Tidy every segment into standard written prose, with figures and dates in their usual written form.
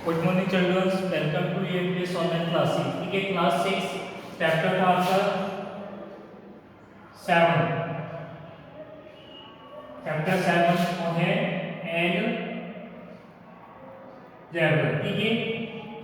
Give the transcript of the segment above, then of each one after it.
Good morning childrens, welcome to EMPS online classes. ठीक है, class 6 chapter था आपका 7। चैप्टर 7 और है एंड जेब्रा। ठीक है,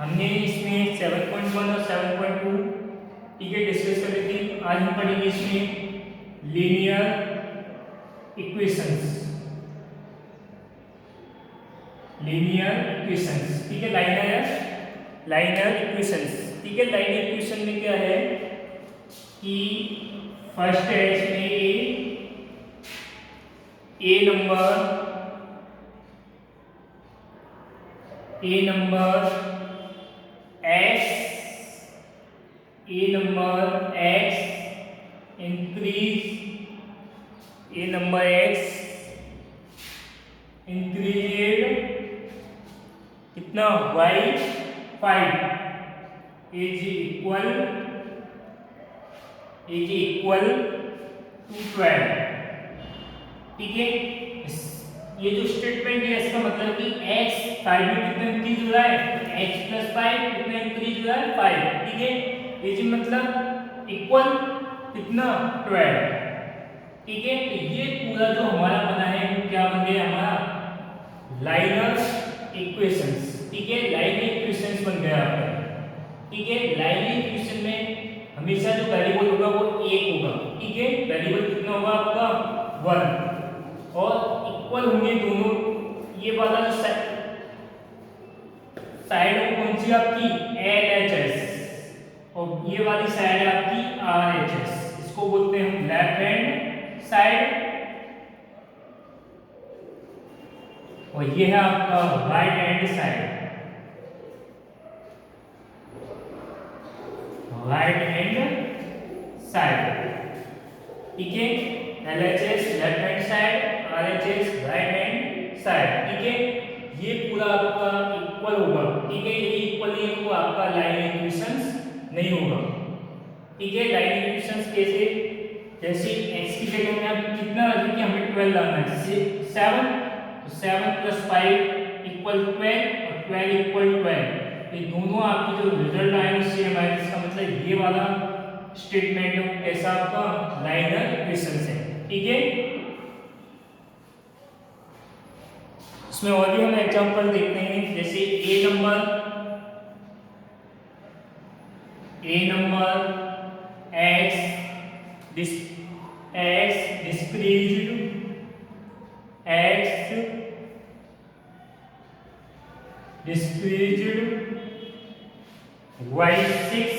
हमने इसमें 7.1 और 7.2 ठीक है डिस्कस कर ली थी। आज हम पढ़ेंगे इसमें लीनियर इक्वेशंस। लीनियर इक्वेशंस ठीक है, लाइनर इक्वेशंस। ठीक है, लाइनर इक्वेशन में क्या है कि फर्स्ट है इसमें ए नंबर एक्स इंक्रीज कितना y 5 इज इक्वल टू 12। ठीक है, ये जो स्टेटमेंट है इसका मतलब कि x 5 में कितना इंक्रीज हो रहा है, x प्लस 5 कितना इंक्रीज हो रहा है 5। ठीक है, ये जो मतलब इक्वल कितना 12। ठीक है, तो ये पूरा जो हमारा बना है वो क्या बन गया हमारा लाइनर इक्वेशंस। ठीक है, लाइनर इक्वेशंस बन गया आपका। ठीक है, लाइनर इक्वेशन में हमेशा जो वेरिएबल होगा वो एक होगा। ठीक है, वेरिएबल कितना होगा आपका 1 और इक्वल होंगे दोनों। ये वाला जो साइड है कौन सी आपकी LHS और ये वाली साइड है आपकी RHS। इसको बोलते हैं हम लेफ्ट हैंड साइड और ये है आपका राइट हैंड साइड। ठीक है, LHS left hand side, RHS right hand side. ठीक है, ये पूरा आपका इक्वल होगा। ठीक है, यदि इक्वल नहीं है तो आपका लाइन इक्वेशंस नहीं होगा। ठीक है, लाइन इक्वेशंस कैसे, जैसे x की जगह में आप कितना रखें कि हमें 12 लाना है, 7 तो 7 + 5 = 12 और 12 = 12। ये दोनों आपकी जो रिजल्ट आए सेम आए, इसका मतलब ये वाला स्टेटमेंट है कैसा आपका लाइनर इक्वेशंस है। ठीक है, इसमें और भी हम एग्जांपल देखते हैं, जैसे ए number डिस्क्रीज्ड y6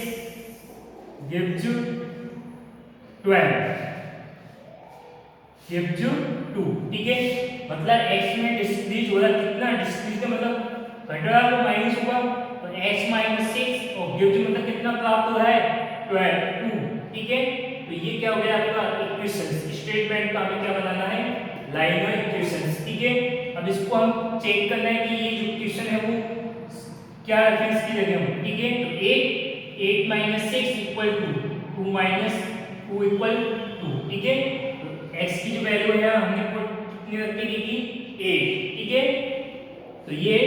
gives you 12 gives you 2। ठीक है, मतलब x में डिस्क्रीज हो रहा है, कितना डिस्क्रीज का मतलब घट रहा है तो माइनस होगा, तो x - 6 और गिव्स मतलब कितना प्राप्त हो रहा है 12 2। ठीक है, तो ये क्या हो गया आपका इक्वेशंस। स्टेटमेंट का हमें क्या बनाना है लाइनर इक्वेशंस। ठीक है, अब इसको हम चेक करना है कि ये जो इक्वेशन है वो क्या रखें इसकी जगह हम। ठीक है, तो 8 - 6 = 2 2 - 2 = 2। ठीक है, तो x की जो वैल्यू है हमने कितनी रख दी थी 8। ठीक है, तो ये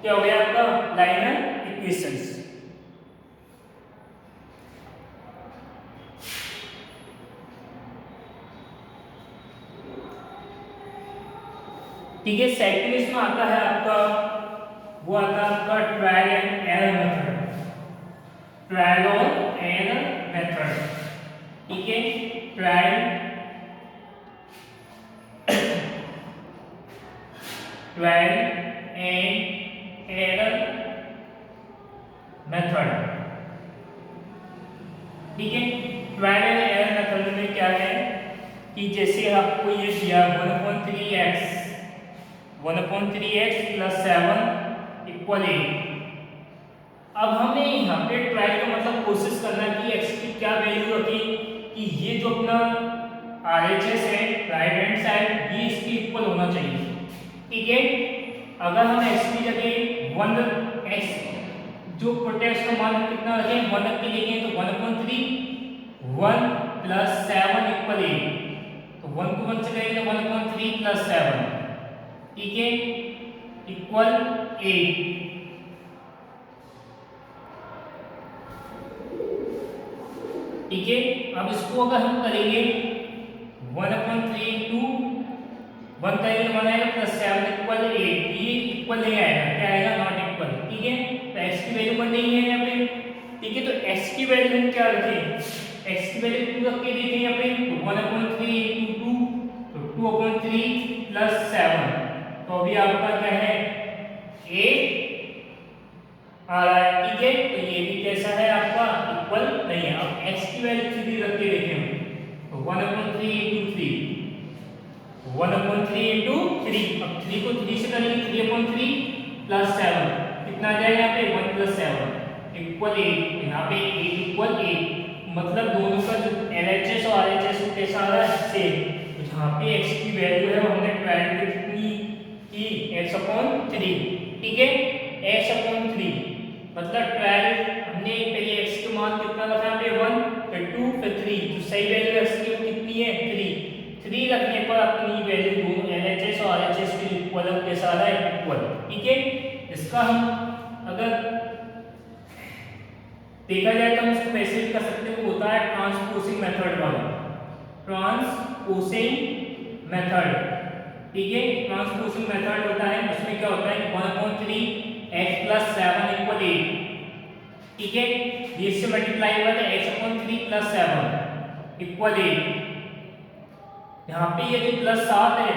क्या हो गया आपका लाइनर इक्वेशंस। ठीक है, सेकंड इसमें आता है आपका वो आता है आपका ट्रायल एंड एरर मेथड। ठीक है, ट्रायल एंड एरर मेथड। ठीक है, ट्रायल एंड एरर मेथड में क्या है कि जैसे आपको ये दिया 1/3x + 7 = 8। अब हमें यहाँ पे ट्राई का मतलब कोशिश करना है कि x की क्या वैल्यू रखी कि ये जो अपना RHS है राइट हैंड साइड ये इसके इक्वल होना चाहिए। ठीक है, अगर हम x की जगह 1x जो प्रोटेक्ट का मान कितना रखें 1 रख के लिखें तो 1/3 1 + 7 = 8। तो 1 को 1 से करेंगे 1/3 + 7। ठीक है, इक्वल 8। ठीक है, अब इसको अगर हम करेंगे 1/3 इंटू 1 करेंगे 1 आएगा प्लस 7 इक्वल 8। ये इक्वल नहीं आएगा, क्या आएगा, नॉट इक्वल। ठीक है, तो x की वैल्यू 1 नहीं है यहाँ पे। ठीक है, तो x की वैल्यू हम क्या रखें, x की वैल्यू 2 रख के देखें यहाँ पे, तो 1/3 इंटू 2, तो 2/3 प्लस 7, तो अभी आपका क्या है 8 आ रहा है। ठीक है, तो ये भी कैसा है आपका, इक्वल नहीं है। अब x की वैल्यू 3 रख के देखें, तो 1/3 इंटू 3, 1/3 इंटू 3, अब 3 को 3 से करेंगे 3/3 प्लस 7, कितना आ जाएगा यहाँ पे 1 प्लस 7 इक्वल 8। यहाँ पे 8 इक्वल 8, मतलब दोनों का जो LHS और RHS कैसा आ रहा है, सेम। तो जहाँ पे x की वैल्यू है वो हमने 12 पे कितनी की, x/3। ठीक है, x/3 मतलब 12, हमने पहले x का मान कितना रखा है, 1, फिर 2, फिर 3, तो सही वैल्यू x की कितनी है 3 रखने पर अपनी वैल्यू दोनों LHS और RHS के इक्वल कैसा आ रहा है, इक्वल। ठीक है, इसका हम अगर देखा जाए तो हम इसको वैसे भी कर सकते हैं, वो होता है ट्रांसपोजिंग मेथड वाला, ट्रांसपोजिंग मेथड। ठीक है, ट्रांसपोजिंग मेथड होता है, उसमें क्या होता है 1/3 x प्लस 7 इक्वल 8। ठीक है, ये इससे मल्टीप्लाई हुआ था x/3 प्लस 7 इक्वल 8। यहाँ पे ये जो प्लस 7 है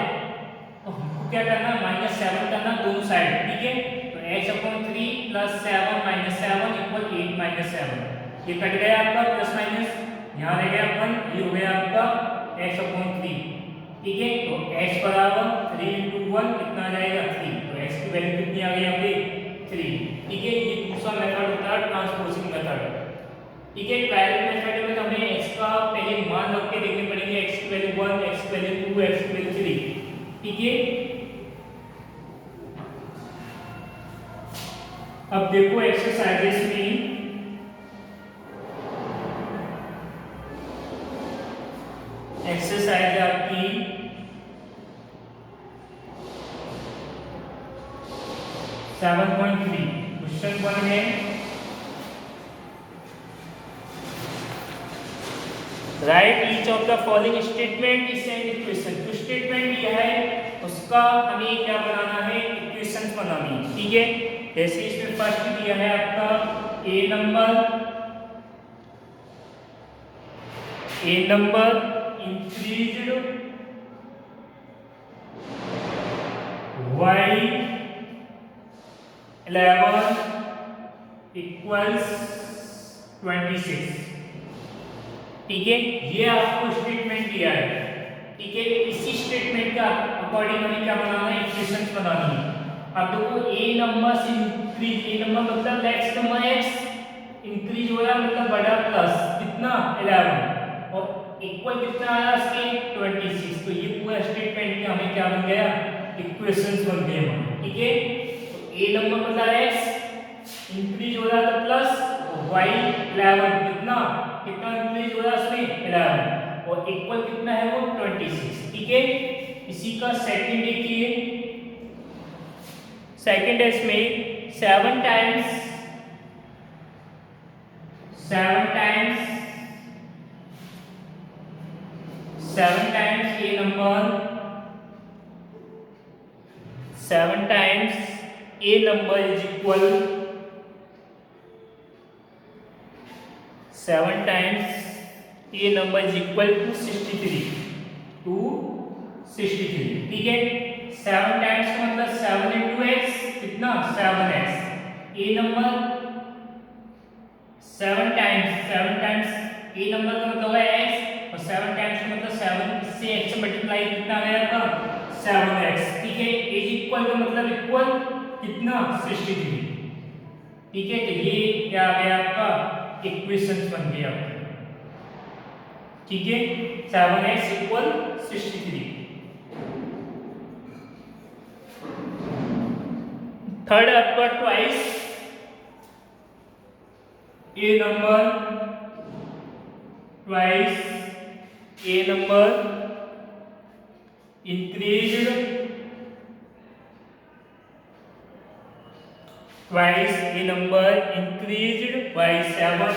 तो हमको क्या करना है, -7 करना दोनों साइड। ठीक है, तो x/3 प्लस 7 माइनस 7 इक्वल 8 - 7, ये कट गया आपका प्लस माइनस, यहाँ रह गया 1, ये हो गया आपका x/3। ठीक है, तो x बराबर 3 इंटू 1 कितना आ जाएगा 3, तो x की वैल्यू कितनी आ गई यहाँ पे 3। ठीक है, ये दूसरा मेथड होता है ट्रांसपोजिंग मेथड। ठीक है, ट्रायल मेथड में हमें x का पहले मान रख के देखने पड़ेंगे, x की वैल्यू 1, x की वैल्यू 2, x की वैल्यू 3। ठीक है, अब देखो एक्सरसाइजेस में एक्सरसाइज आपकी 7.3 क्वेश्चन 1 है, right each of the following statement is an equation. जो स्टेटमेंट दिया है उसका हमें क्या बनाना है, इक्वेशन बनानी है। ठीक है, जैसे इसमें फर्स्ट दिया है आपका ए नंबर इंक्रीज्ड y 11 इक्वल्स 26। ठीक है, ये आपको स्टेटमेंट दिया है। ठीक है, इसी स्टेटमेंट का अकॉर्डिंग हमें क्या बनाना है, इक्वेशंस बनानी है। अब देखो ए नंबर से इंक्रीज, ए नंबर मतलब नेक्स्ट नंबर x इंक्रीज हो रहा है, मतलब बड़ा प्लस कितना 11 और इक्वल कितना आया इसके 26। तो ये पूरा स्टेटमेंट का हमें क्या बन गया, इक्वेशंस बन गए हमारे। ठीक है, तो ए नंबर मतलब x इंक्रीज हो रहा है तो प्लस, y 11 कितना कितना इंक्रीज हो रहा है इसमें 11 और इक्वल कितना है वो 26। ठीक है, इसी का सेकंड देखिए, सेकंड है इसमें 7 टाइम्स 7 टाइम्स ये number 7 times a number is equal 7 times a number is equal to 63 ठीक है, 7 टाइम्स का मतलब 7 into x कितना 7x। A number 7 times a number का मतलब है x और 7 टाइम्स का मतलब 7 इससे x से मल्टीप्लाई कितना आ गया आपका 7x। ठीक है, इज इक्वल का मतलब इक्वल कितना 63। ठीक है, तो ये क्या आ गया आपका इक्वेशंस बन गया। ठीक है, 7x इक्वल 63। थर्ड आपका twice A number increased twice a number increased by 7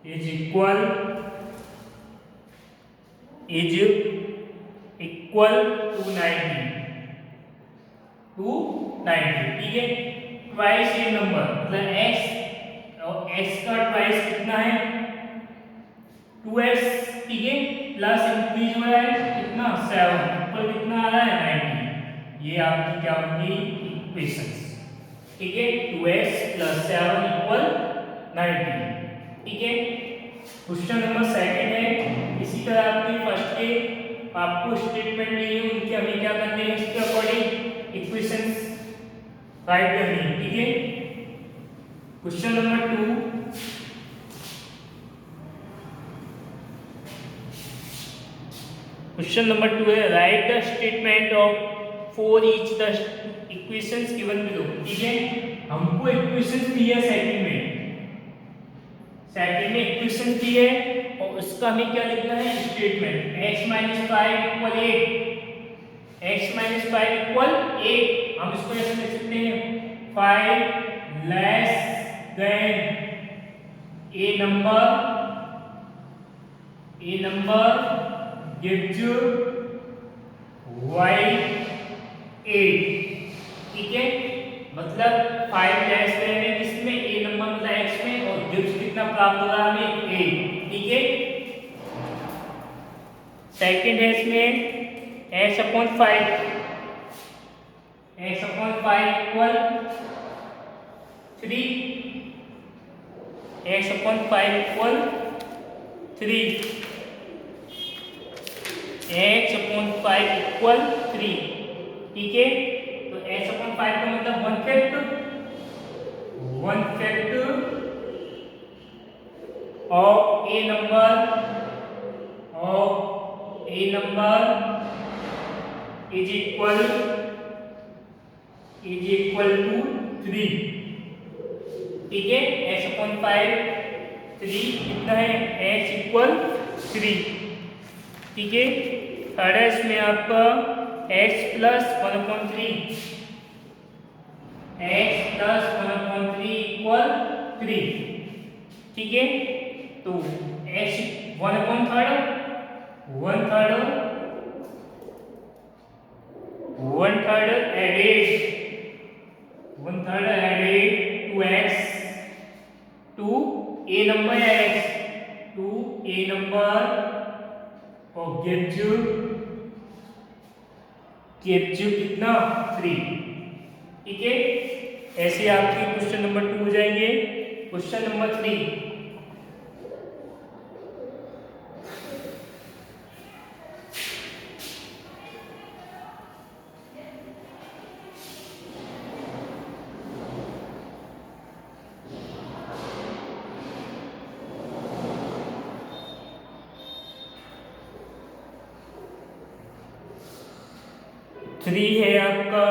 is equal to 90 ठीक है। ट्वाइस ये नंबर मतलब x और x का ट्वाइस कितना है 2x ठीक है, प्लस इंक्रीज हो रहा है कितना 7 ऊपर कितना आ रहा है 90। ये आपकी क्या होगी इक्वेशन ठीक है 2x + 7 = 90 ठीक है। क्वेश्चन नंबर सेकंड है इसी तरह आपकी फर्स्ट के आपको स्टेटमेंट दी है उनके हमें क्या करने हैं इसके अकॉर्डिंग इक्वेशंस राइट करनी है ठीक है। क्वेश्चन नंबर 2 क्वेश्चन नंबर 2 है right the statement of for each the equations given below ठीक है। हमको इक्वेशंस दी है सेकंड में इक्वेशन दी है और उसका हमें क्या लिखना है स्टेटमेंट x - 5 = 8 x - 5 = 8 हम इसको ऐसे लिख सकते हैं 5 less than a number gives you y 8 ठीक है। मतलब 5 लेस देन है किसमें a नंबर मतलब x में और गिव्स कितना प्राप्त हो रहा है हमें 8 ठीक है। सेकंड है इसमें x/5 = 3 x/5 = 3 x/5 = 3 ठीक है। तो x/5 का मतलब 1/5 of a number is equal to 3 ठीक है। x/5 3 कितना है x = 3 ठीक है। थर्ड है इसमें आपका x + 1/3 = 3 ठीक है। तो x 1/3 added to x to a number और gives you कितना 3 ठीक है। ऐसे आपके क्वेश्चन नंबर 2 हो जाएंगे। क्वेश्चन नंबर 3 है आपका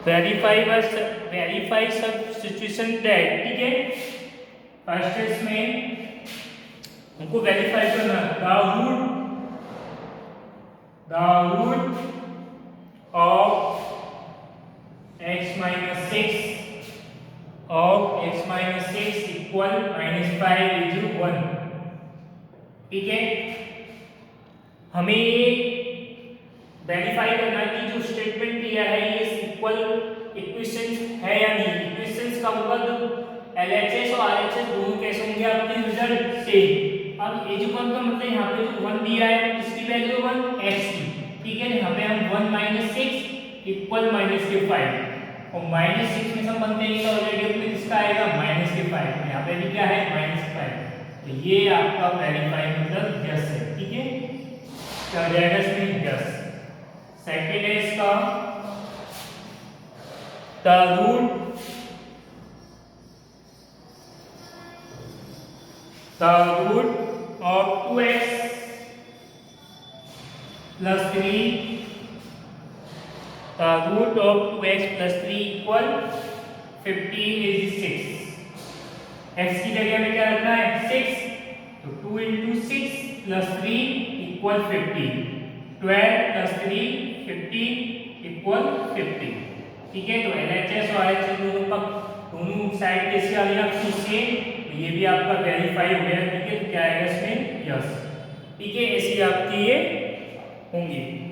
वेरीफाई सब्स्टिट्यूशन दैट ठीक है। फर्स्ट इसमें हमको वेरीफाई करना द रूट ऑफ x - 6 = -5 = 1 ठीक है। हमें ये वेरीफाई करना कि जो स्टेटमेंट दिया है ये इक्वल इक्वेशन है या नहीं। इक्वेशंस का मतलब LHS और RHS दोनों कैसे होंगे आपके रिजल्ट से। अब ये जो 1 का मतलब यहाँ पे जो 1 दिया है इसकी वैल्यू 1 x की ठीक है। यहाँ पे हम 1 - 6 = -5 और -6 में सब बनते हैं तो ऑलरेडी अपने किसका आएगा -5 यहाँ पे भी क्या है -5 तो ये आपका वेरीफाई मतलब यस है ठीक है। क्या जाएगा इसमें यस। सेकंड है इसका the root of 2x + 3 = 15 is 6 x की जगह में क्या रखना है 6 तो 2 × 6 + 3 = 15 12 प्लस 3 15 इक्वल 50। ठीक है, तो LHS और RHS दोनों साइड कैसे आ गया आपको सेम, तो ये भी आपका वेरीफाई हो गया। ठीक है, तो क्या आएगा इसमें यस। ठीक है, ऐसी आपकी ये होंगी।